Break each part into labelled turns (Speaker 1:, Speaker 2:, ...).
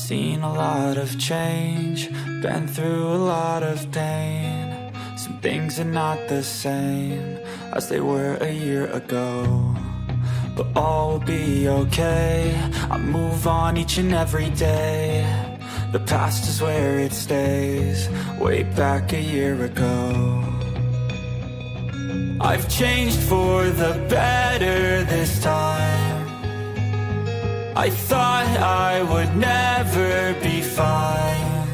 Speaker 1: seen a lot of change, been through a lot of pain. Some things are not the same as they were a year ago, but all will be okay. I move on each and every day. The past is where it stays, way back a year ago. I've changed for the better this time. I thought I would never be fine.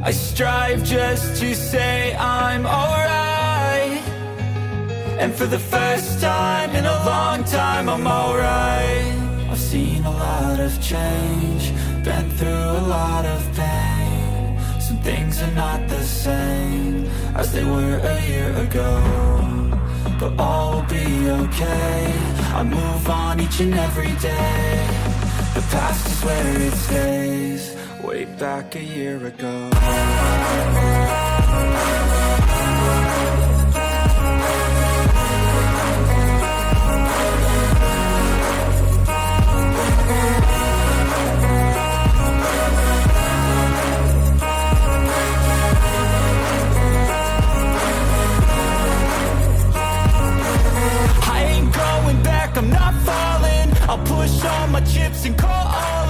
Speaker 1: I strive just to say I'm alright, and for the first time in a long time I'm alright. I've seen a lot of change, been through a lot of pain. Some things are not the same as they were a year ago, but all will be okay. I move on each and every day. The past is where it stays, way back a year ago. I'm not falling, I'll push all my chips and call all